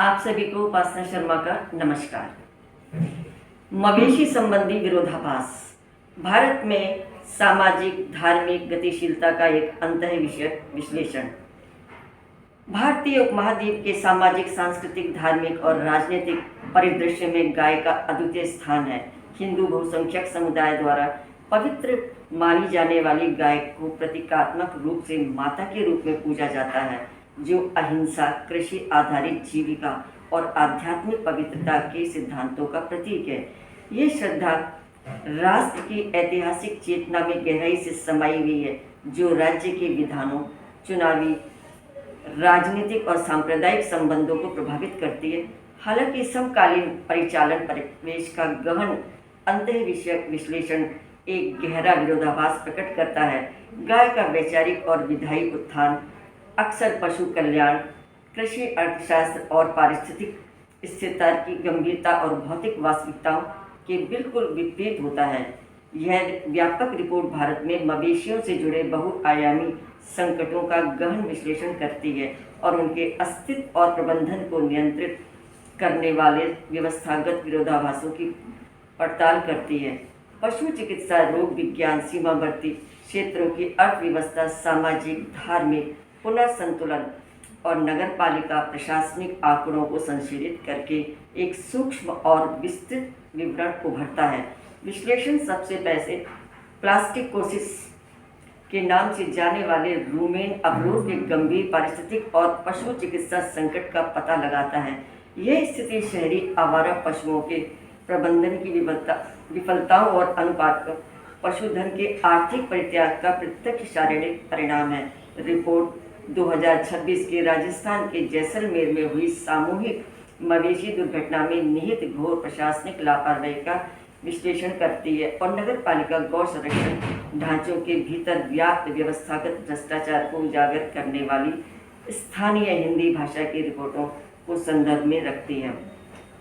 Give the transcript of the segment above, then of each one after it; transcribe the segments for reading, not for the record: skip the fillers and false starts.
आप सभी को उपासना शर्मा का नमस्कार। मवेशी संबंधी विरोधाभास भारत में सामाजिक धार्मिक गतिशीलता का एक अंतः विषय विश्लेषण। भारतीय उपमहाद्वीप के सामाजिक सांस्कृतिक धार्मिक और राजनीतिक परिदृश्य में गाय का अद्वितीय स्थान है। हिंदू बहुसंख्यक समुदाय द्वारा पवित्र मानी जाने वाली गाय को प्रतीकात्मक रूप से माता के रूप में पूजा जाता है, जो अहिंसा, कृषि आधारित जीविका और आध्यात्मिक पवित्रता के सिद्धांतों का प्रतीक है। ये श्रद्धा राष्ट्र की ऐतिहासिक चेतना में गहराई से समाई हुई है, जो राज्य के विधानों, चुनावी, राजनीतिक और सांप्रदायिक संबंधों को प्रभावित करती है। हालांकि समकालीन परिचालन परिवेश का गहन अंतः विषय विश्लेषण एक गहरा विरोधाभास प्रकट करता है। गाय का वैचारिक और विधायी उत्थान अक्सर पशु कल्याण, कृषि अर्थशास्त्र और पारिस्थितिक स्थिरता की गंभीरता और भौतिक वास्तविकताओं के बिल्कुल विपरीत होता है। यह व्यापक रिपोर्ट भारत में मवेशियों से जुड़े बहुआयामी संकटों का गहन विश्लेषण करती है और उनके अस्तित्व और प्रबंधन को नियंत्रित करने वाले व्यवस्थागत विरोधाभासों की पड़ताल करती है। पशु चिकित्सा, रोग विज्ञान, सीमावर्ती क्षेत्रों की अर्थव्यवस्था, सामाजिक, धार्मिक पुनर्संतुलन और नगरपालिका प्रशासनिक आंकड़ों को संशोधित करके एक सूक्ष्म और विस्तृत विवरण उभरता है। विश्लेषण सबसे पहले प्लास्टिकोसिस के नाम से जाने वाले रूमेन अवरोध के गंभीर पारिस्थितिक और पशु चिकित्सा संकट का पता लगाता है। यह स्थिति शहरी आवारा पशुओं के प्रबंधन की विफलताओं और अनुपात पशुधन के आर्थिक परित्याग का प्रत्यक्ष शारीरिक परिणाम है। रिपोर्ट 2026 के राजस्थान के जैसलमेर में हुई सामूहिक मवेशी दुर्घटना में निहित घोर प्रशासनिक लापरवाही का विश्लेषण करती है और नगरपालिका गौ संरक्षण ढांचों के भीतर व्याप्त व्यवस्थागत भ्रष्टाचार को उजागर करने वाली स्थानीय हिंदी भाषा की रिपोर्टों को संदर्भ में रखती है।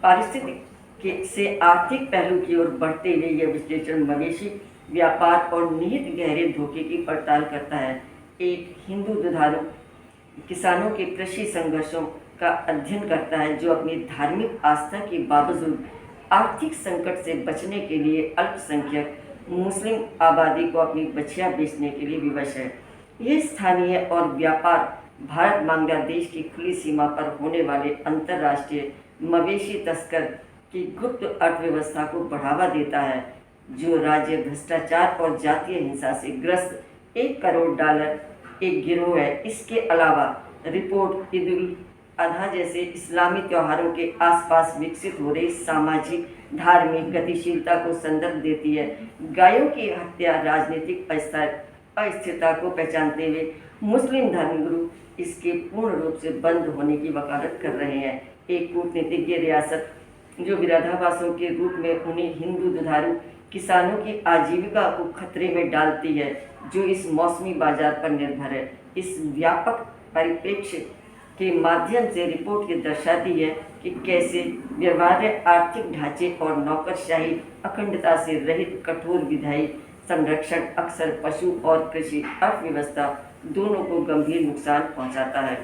पारिस्थितिक से आर्थिक पहलू की ओर बढ़ते हुए यह विश्लेषण मवेशी व्यापार और निहित गहरे धोखे की पड़ताल करता है। एक हिंदू दुधारू किसानों के कृषि संघर्षों का अध्ययन करता है, जो अपनी धार्मिक आस्था के बावजूद आर्थिक संकट से बचने के लिए अल्पसंख्यक मुस्लिम आबादी को अपनी बछिया बेचने के लिए विवश है। ये स्थानीय और व्यापार भारत बांग्लादेश की खुली सीमा पर होने वाले अंतर्राष्ट्रीय मवेशी तस्कर की गुप्त अर्थव्यवस्था को बढ़ावा देता है, जो राज्य भ्रष्टाचार और जातीय हिंसा से ग्रस्त $1 करोड़ एक गिरोह है। इसके अलावा रिपोर्ट ईद उल अजहा जैसे इस्लामी त्योहारों के आसपास विकसित हो रही सामाजिक धार्मिक गतिशीलता को संदर्भ देती है। गायों की हत्या राजनीतिक अस्थिरता को पहचानते हुए मुस्लिम धर्मगुरु इसके पूर्ण रूप से बंद होने की वकालत कर रहे हैं। एक कूटनीतिज्ञ रियासत जो विरोधाभासों के रूप में उन्हें हिंदू दुधारू किसानों की आजीविका को खतरे में डालती है, जो इस मौसमी बाजार पर निर्भर है। इस व्यापक परिप्रेक्ष्य के माध्यम से रिपोर्ट ये दर्शाती है कि कैसे व्यवहार्य आर्थिक ढांचे और नौकरशाही अखंडता से रहित कठोर विधायी संरक्षण अक्सर पशु और कृषि अर्थव्यवस्था दोनों को गंभीर नुकसान पहुंचाता है।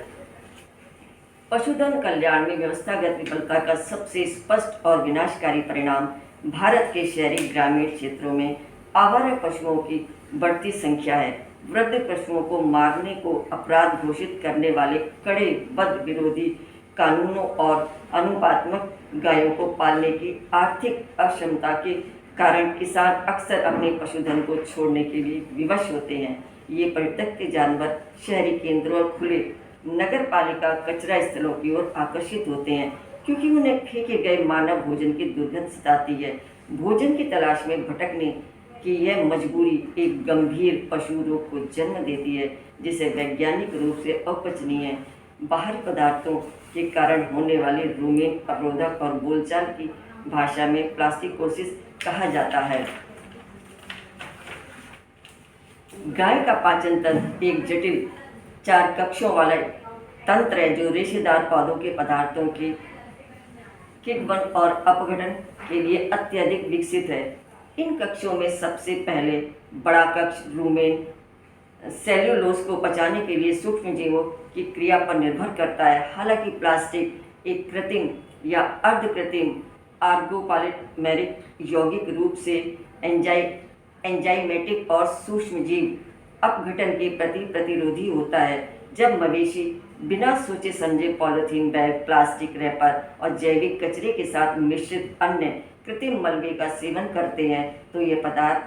पशुधन कल्याण में व्यवस्थागत विफलता का सबसे स्पष्ट और विनाशकारी परिणाम भारत के शहरी ग्रामीण क्षेत्रों में आवारा पशुओं की बढ़ती संख्या है। वृद्ध पशुओं को मारने को अपराध घोषित करने वाले कड़े बद विरोधी कानूनों और अनुपातात्मक गायों को पालने की आर्थिक अक्षमता के कारण किसान अक्सर अपने पशुधन को छोड़ने के लिए विवश होते हैं। ये परित्यक्त जानवर शहरी केंद्रों और खुले नगरपालिका कचरा स्थलों की ओर आकर्षित होते हैं, क्योंकि उन्हें फेंके गए मानव भोजन की दुर्गंध सताती है। भोजन की तलाश में भटकने की यह मजबूरी एक गंभीर पशु रोग को जन्म देती है, जिसे वैज्ञानिक रूप से अपचनीय बाहरी पदार्थों के कारण होने वाले रूमेन अवरोधक और बोलचाल की भाषा में प्लास्टिकोसिस कहा जाता है। गाय का पाचन तंत्र एक जटिल 4 कक्षों वाला तंत्र है, जो रेशेदार पौधों के पदार्थों के किण्वन और अपघटन के लिए अत्यधिक विकसित है। इन कक्षों में सबसे पहले बड़ा कक्ष रूमेन सेल्यूलोज को पचाने के लिए सूक्ष्म जीवों की क्रिया पर निर्भर करता है। हालांकि प्लास्टिक एक कृत्रिम या अर्धकृत्रिम ऑर्गोपॉलीमेरिक यौगिक रूप से एंजाइमेटिक और सूक्ष्मजीव अपघटन के प्रति प्रतिरोधी होता है। जब मवेशी बिना सोचे समझे पॉलीथीन बैग, प्लास्टिक रैपर और जैविक कचरे के साथ मिश्रित अन्य कृत्रिम मलबे का सेवन करते हैं तो ये पदार्थ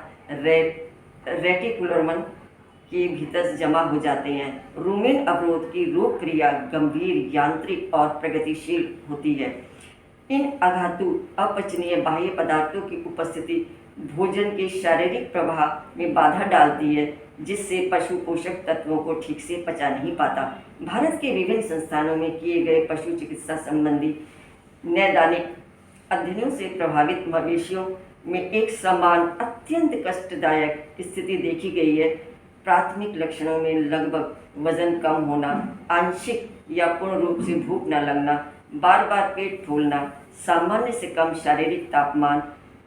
रेटिकुलम के भीतर जमा हो जाते हैं। रूमेन अवरोध की रोग क्रिया गंभीर, यांत्रिक और प्रगतिशील होती है। इन अघातु अपचनीय बाह्य पदार्थों की उपस्थिति भोजन के शारीरिक प्रवाह में बाधा डालती है, जिससे पशु पोषक तत्वों को ठीक से पचा नहीं पाता। भारत के विभिन्न संस्थानों में किए गए पशु चिकित्सा संबंधी नैदानिक अध्ययनों से प्रभावित मवेशियों में एक समान अत्यंत कष्टदायक स्थिति देखी गई है। प्राथमिक लक्षणों में लगभग वजन कम होना, आंशिक या पूर्ण रूप से भूख न लगना, बार बार पेट फूलना, सामान्य से कम शारीरिक तापमान,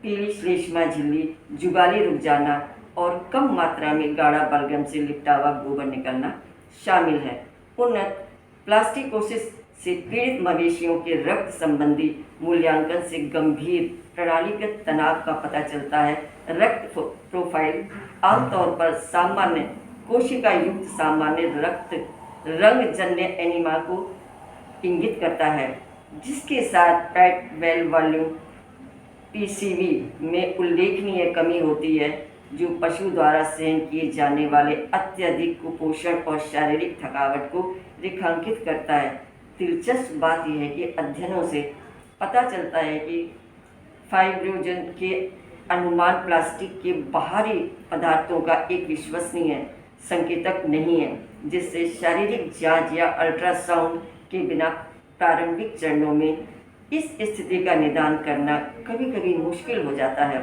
पीली श्लेष्मा झिल्ली, जुगाली रुक जाना और कम मात्रा में गाढ़ा बलगम से लिपटा हुआ गोबर निकलना शामिल है। उन्नत प्लास्टिकोसिस से पीड़ित मवेशियों के रक्त संबंधी मूल्यांकन से गंभीर प्रणालीगत तनाव का पता चलता है। रक्त प्रोफाइल आमतौर पर सामान्य कोशिका युक्त सामान्य रक्त रंगजन्य एनीमा को इंगित करता है, जिसके साथ फैट वेल वॉल्यूम पीसीवी में उल्लेखनीय कमी होती है, जो पशु द्वारा सहन किए जाने वाले अत्यधिक कुपोषण और शारीरिक थकावट को रेखांकित करता है। दिलचस्प बात यह है कि अध्ययनों से पता चलता है कि फाइब्रोजन के अनुमान प्लास्टिक के बाहरी पदार्थों का एक विश्वसनीय संकेतक नहीं है, जिससे शारीरिक जांच या अल्ट्रासाउंड के बिना प्रारंभिक चरणों में इस स्थिति का निदान करना कभी कभी मुश्किल हो जाता है।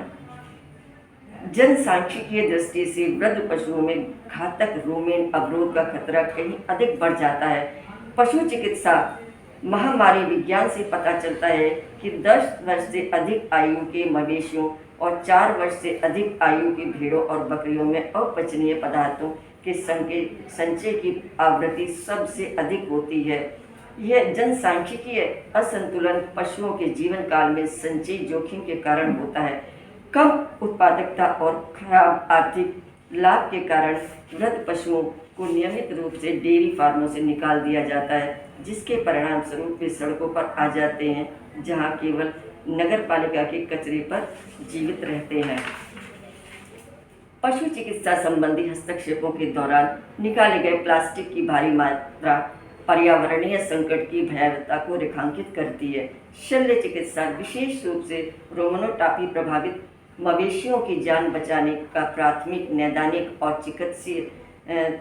जनसांख्यिकीय दृष्टि से वृद्ध पशुओं में घातक रूमेन अवरोध का खतरा कहीं अधिक बढ़ जाता है। पशु चिकित्सा महामारी विज्ञान से पता चलता है कि 10 वर्ष से अधिक आयु के मवेशियों और 4 वर्ष से अधिक आयु की भेड़ों और बकरियों में अपचनीय पदार्थों के संचय की आवृत्ति सबसे अधिक होती है। यह जनसांख्यिकीय असंतुलन पशुओं के जीवन काल में संचयी जोखिम के कारण होता है। कम उत्पादकता और खराब आर्थिक लाभ के कारण वृद्ध पशुओं को नियमित रूप से डेयरी फार्मों से निकाल दिया जाता है, जिसके परिणाम स्वरूप वे सड़कों पर आ जाते हैं, जहां केवल नगर पालिका के कचरे पर जीवित रहते हैं। पशु चिकित्सा संबंधी हस्तक्षेपों के दौरान निकाले गए प्लास्टिक की भारी मात्रा पर्यावरणीय संकट की भयावहता को रेखांकित करती है। शल्य चिकित्सा विशेष रूप से रोमनोटापी प्रभावित मवेशियों की जान बचाने का प्राथमिक नैदानिक और चिकित्सीय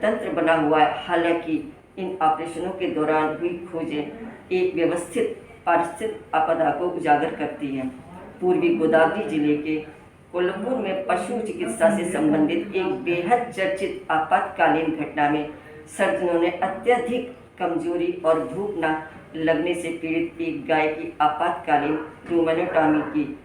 तंत्र बना हुआ है। हालांकि इन ऑपरेशनों के दौरान हुई खोजें एक व्यवस्थित पारिस्थितिक आपदा को उजागर करती हैं। पूर्वी गोदावरी जिले के कोलंबूर में पशु चिकित्सा से संबंधित एक बेहद चर्चित आपातकालीन घटना में सर्जनों ने अत्यधिक कमजोरी और भूख न लगने से पीड़ित एक गाय की आपातकालीन रूमेनोटॉमी की।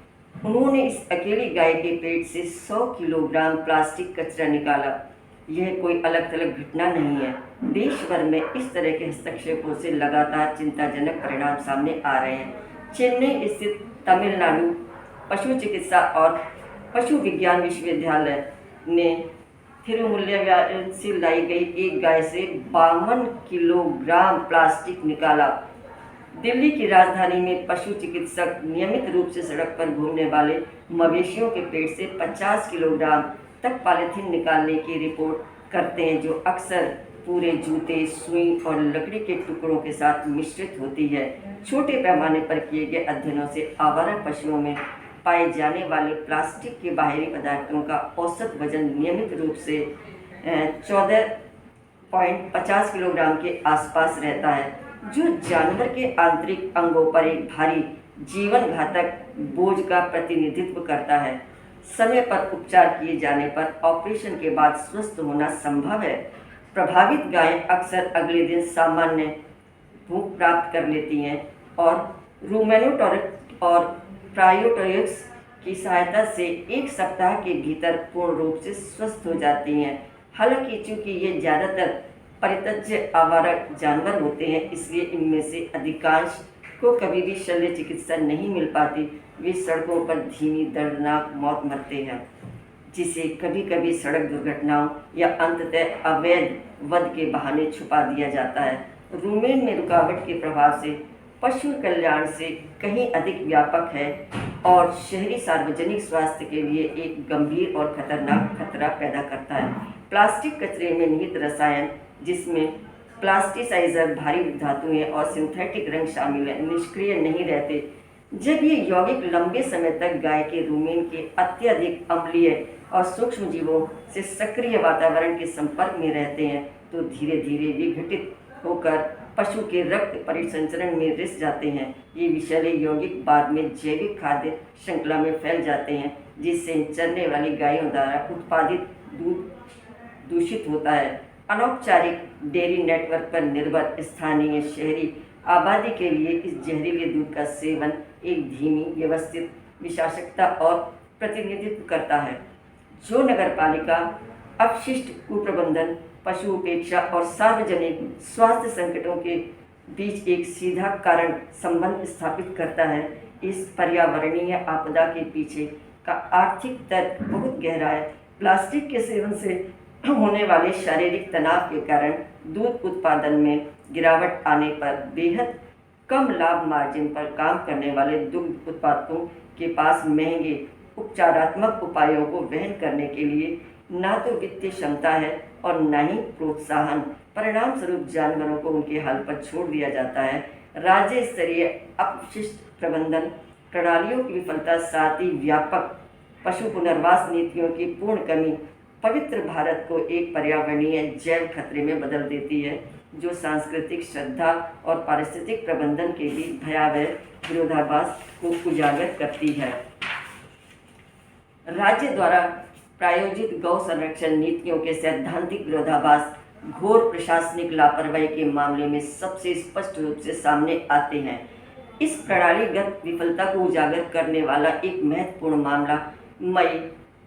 उन्होंने इस अकेली गाय के पेट से 100 किलोग्राम प्लास्टिक कचरा निकाला। यह कोई अलग थलग घटना नहीं है। देश भर में इस तरह के हस्तक्षेपों से लगातार चिंताजनक परिणाम सामने आ रहे हैं। चेन्नई स्थित तमिलनाडु पशु चिकित्सा और पशु विज्ञान विश्वविद्यालय ने थिरुमुल्लवार से लाई गई एक गाय से 52 किलोग्राम प्लास्टिक निकाला। दिल्ली की राजधानी में पशु चिकित्सक नियमित रूप से सड़क पर घूमने वाले मवेशियों के पेट से 50 किलोग्राम तक पॉलीथीन निकालने की रिपोर्ट करते हैं, जो अक्सर पूरे जूते, सुई और लकड़ी के टुकड़ों के साथ मिश्रित होती है। छोटे पैमाने पर किए गए अध्ययनों से आवारा पशुओं में पाए जाने वाले प्लास्टिक के बाहरी पदार्थों का औसत वजन नियमित रूप से 14.50 किलोग्राम के आसपास रहता है, जो जानवर के आंतरिक अंगों पर एक भारी जीवन घातक बोझ का प्रतिनिधित्व करता है। समय पर उपचार किए जाने पर ऑपरेशन के बाद स्वस्थ होना संभव है। प्रभावित गायें अक्सर अगले दिन सामान्य भूख प्राप्त कर लेती हैं और रूमेनोटॉरिक और प्रायोटोरिक्स की सहायता से 1 सप्ताह के भीतर पूर्ण रूप से स्वस्थ हो जाती हैं। हालांकि चूंकि ये ज़्यादातर परित्यज्य आवारा जानवर होते हैं, इसलिए इनमें से अधिकांश को कभी भी शल्य चिकित्सा नहीं मिल पाती, वे सड़कों पर धीमी दर्दनाक मौत मरते हैं, जिसे कभी कभी सड़क दुर्घटनाओं या अंततः अवैध वध के बहाने छुपा दिया जाता है। रूमेन में रुकावट के प्रभाव से पशु कल्याण से कहीं अधिक व्यापक है और शहरी सार्वजनिक स्वास्थ्य के लिए एक गंभीर और खतरनाक खतरा पैदा करता है। प्लास्टिक कचरे में निहित रसायन, जिसमें प्लास्टिसाइजर, भारी धातुएं और सिंथेटिक रंग शामिल हैं, निष्क्रिय नहीं रहते। जब ये यौगिक लंबे समय तक गाय के रूमेन के अत्यधिक अम्लीय और सूक्ष्म जीवों से सक्रिय वातावरण के संपर्क में रहते हैं तो धीरे धीरे विघटित होकर पशु के रक्त परिसंचरण में रिस जाते हैं। ये विषैले यौगिक बाद में जैविक खाद्य श्रृंखला में फैल जाते हैं, जिससे चरने वाली गायों द्वारा उत्पादित दूध दूषित होता है। अनौपचारिक डेयरी नेटवर्क पर निर्भर स्थानीय शहरी आबादी के लिए इस जहरीले दूध का सेवन एक धीमी, व्यवस्थित विषाक्तता और प्रतिनिधित्व करता है, जो नगरपालिका अपशिष्ट कुप्रबंधन, पशु उपेक्षा और सार्वजनिक स्वास्थ्य संकटों के बीच एक सीधा कारण संबंध स्थापित करता है। इस पर्यावरणीय आपदा के पीछे का आर्थिक तर्क बहुत गहरा है। प्लास्टिक के सेवन से होने वाले शारीरिक तनाव के कारण दूध उत्पादन में गिरावट आने पर बेहद कम लाभ मार्जिन पर काम करने वाले दुग्ध उत्पादकों के पास महंगे उपचारात्मक उपायों को वहन करने के लिए ना तो वित्तीय क्षमता है और न ही प्रोत्साहन। परिणाम स्वरूप जानवरों को उनके हाल पर छोड़ दिया जाता है। राज्य स्तरीय अपशिष्ट प्रबंधन प्रणालियों की विफलता, साथ ही व्यापक पशु पुनर्वास नीतियों की पूर्ण कमी पवित्र भारत को एक पर्यावरणीय जैव खतरे में बदल देती है, जो सांस्कृतिक श्रद्धा और पारिस्थितिक प्रबंधन के बीच भयावह विरोधाभास को उजागर करती है। राज्य द्वारा प्रायोजित गौ संरक्षण नीतियों के सैद्धांतिक विरोधाभास घोर प्रशासनिक लापरवाही के मामले में सबसे स्पष्ट रूप से सामने आते हैं। इस प्रणालीगत विफलता को उजागर करने वाला एक महत्वपूर्ण मामला मई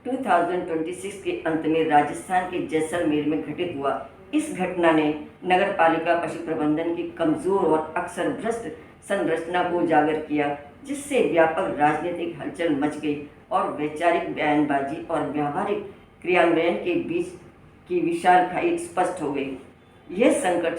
2026 के अंत में राजस्थान के जैसलमेर में घटित हुआ। इस घटना ने नगरपालिका पशु प्रबंधन की कमजोर और अक्सर भ्रष्ट संरचना को उजागर किया, जिससे व्यापक राजनीतिक हलचल मच गई और वैचारिक बयानबाजी और व्यावहारिक क्रियान्वयन के बीच की विशाल खाई स्पष्ट हो गई। यह संकट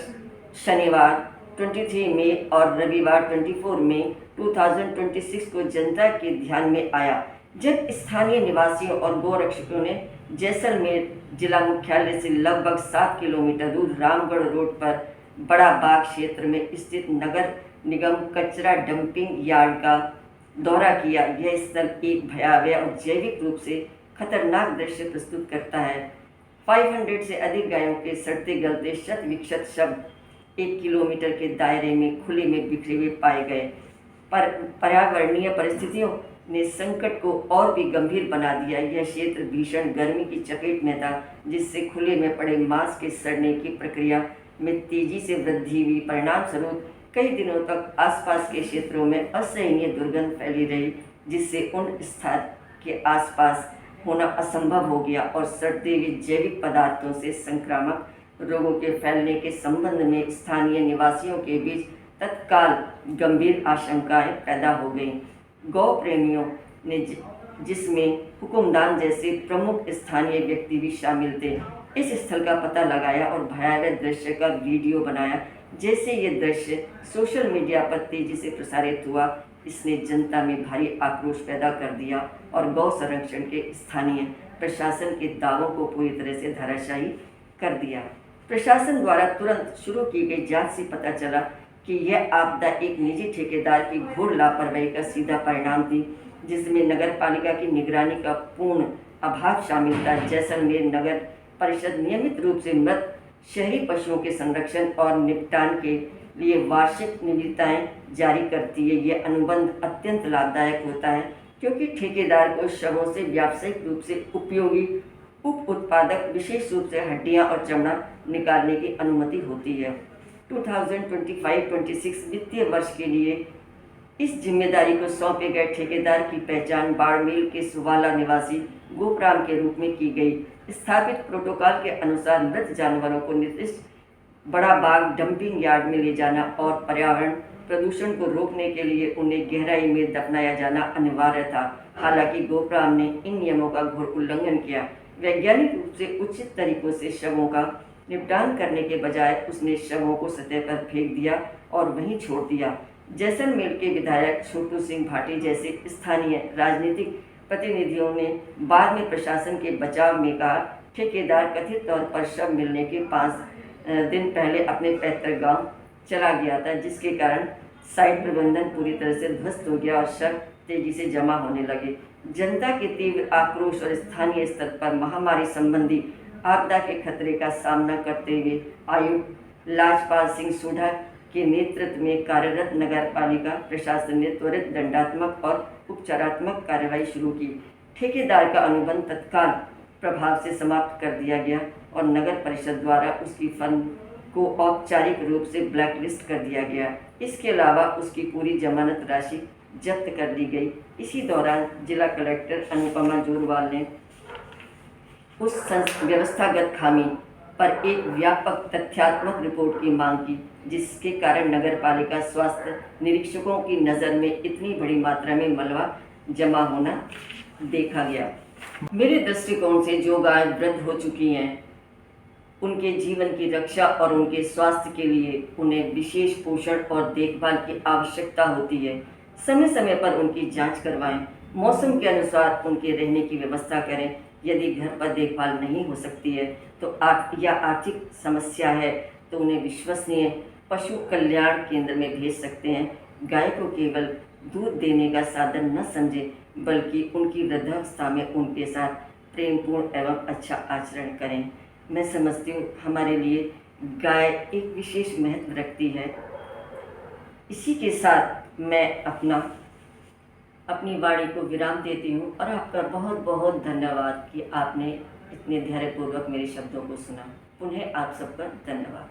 शनिवार 23 मई और रविवार 24 मई 2026 को जनता के ध्यान में आया, जब स्थानीय निवासियों और गौरक्षकों ने जैसलमेर जिला मुख्यालय से लगभग 7 किलोमीटर दूर रामगढ़ रोड पर बड़ा बाग क्षेत्र में स्थित नगर निगम कचरा डंपिंग यार्ड का दौरा किया। यह स्थल एक भयावह और जैविक रूप से खतरनाक दृश्य प्रस्तुत करता है। 500 से अधिक गायों के सड़ते गलते शत विक्षत शव 1 किलोमीटर के दायरे में खुले में बिखरे हुए पाए गए। पर पर्यावरणीय परिस्थितियों ने संकट को और भी गंभीर बना दिया। यह क्षेत्र भीषण गर्मी की चपेट में था, जिससे खुले में पड़े मांस के सड़ने की प्रक्रिया में तेजी से वृद्धि हुई। परिणाम स्वरूप कई दिनों तक आसपास के क्षेत्रों में असहनीय दुर्गंध फैली रही, जिससे उन स्थान के आसपास होना असंभव हो गया और सड़ते हुए जैविक पदार्थों से संक्रामक रोगों के फैलने के संबंध में स्थानीय निवासियों के बीच तत्काल गंभीर आशंकाएं पैदा हो गईं। गौ प्रेमियों ने जिसमें हुकुमदान जैसे प्रमुख स्थानीय व्यक्ति भी शामिल थे, इस स्थल का पता लगाया और भयावह दृश्य का वीडियो बनाया। जैसे ये दृश्य सोशल मीडिया पर तेजी से प्रसारित हुआ, इसने जनता में भारी आक्रोश पैदा कर दिया और गौ संरक्षण के स्थानीय प्रशासन के दावों को पूरी तरह से धराशायी कर दिया। प्रशासन द्वारा तुरंत शुरू की गई जांच से पता चला कि यह आपदा एक निजी ठेकेदार की घोर लापरवाही का सीधा परिणाम थी, जिसमें नगरपालिका की निगरानी का पूर्ण अभाव शामिल था। जैसलमेर नगर परिषद नियमित रूप से मृत शहरी पशुओं के संरक्षण और निपटान के लिए वार्षिक निविदाएं जारी करती है। यह अनुबंध अत्यंत लाभदायक होता है, क्योंकि ठेकेदार को शवों से व्यावसायिक रूप से उपयोगी उप उत्पादक, विशेष रूप से हड्डियां और चमड़ा निकालने की अनुमति होती है। 2025-26 वित्तीय वर्ष के लिए इस जिम्मेदारी को सौंपे गए ठेकेदार की पहचान बाड़मेर के सुवाला निवासी गोपराम के रूप में की गई। स्थापित प्रोटोकॉल के अनुसार मृत जानवरों को निर्दिष्ट बड़ा बाग डंपिंग यार्ड में ले जाना और पर्यावरण प्रदूषण को रोकने के लिए उन्हें गहराई में दफनाया जाना अनिवार्य था। हालांकि गोपराम ने इन नियमों का घोर उल्लंघन किया। वैज्ञानिक रूप से उचित तरीकों से शवों का निपटान करने के बजाय उसने शवों को सतह पर फेंक दिया और वहीं छोड़ दिया। जैसलमेर के विधायक छोटू सिंह भाटी जैसे स्थानीय राजनीतिक प्रतिनिधियों ने बाद में प्रशासन के बचाव में कहा, ठेकेदार कथित तौर पर शव मिलने के 5 दिन पहले अपने पैतृक गांव चला गया था, जिसके कारण साइट प्रबंधन पूरी तरह से ध्वस्त हो गया और शव तेजी से जमा होने लगे। जनता के तीव्र आक्रोश और स्थानीय स्तर पर महामारी संबंधी आपदा के खतरे का सामना करते हुए आयुक्त लाजपाल सिंह सोढ़ा के नेतृत्व में कार्यरत नगर पालिका प्रशासन ने त्वरित दंडात्मक और उपचारात्मक कार्रवाई शुरू की। ठेकेदार का अनुबंध तत्काल प्रभाव से समाप्त कर दिया गया और नगर परिषद द्वारा उसकी फर्म को औपचारिक रूप से ब्लैकलिस्ट कर दिया गया। इसके अलावा उसकी पूरी जमानत राशि जब्त कर ली गई। इसी दौरान जिला कलेक्टर अनुपमा जोरवाल ने उस व्यवस्थागत खामी पर एक व्यापक तथ्यात्मक रिपोर्ट की मांग की, जिसके कारण नगर पालिका स्वास्थ्य निरीक्षकों की नज़र में इतनी बड़ी मात्रा में मलबा जमा होना देखा गया। मेरे दृष्टिकोण से जो गाय वृद्ध हो चुकी हैं, उनके जीवन की रक्षा और उनके स्वास्थ्य के लिए उन्हें विशेष पोषण और देखभाल की आवश्यकता होती है। समय समय पर उनकी जांच करवाएं, मौसम के अनुसार उनके रहने की व्यवस्था करें। यदि घर पर देखभाल नहीं हो सकती है तो आर्थिक समस्या है तो उन्हें विश्वसनीय पशु कल्याण केंद्र में भेज सकते हैं। गाय को केवल दूध देने का साधन न समझें, बल्कि उनकी वृद्धावस्था में उनके साथ प्रेमपूर्ण एवं अच्छा आचरण करें। मैं समझती हूँ हमारे लिए गाय एक विशेष महत्व रखती है। इसी के साथ मैं अपनी वाणी को विराम देती हूँ और आपका बहुत बहुत धन्यवाद कि आपने इतने धैर्यपूर्वक मेरे शब्दों को सुना। पुनः आप सबका धन्यवाद।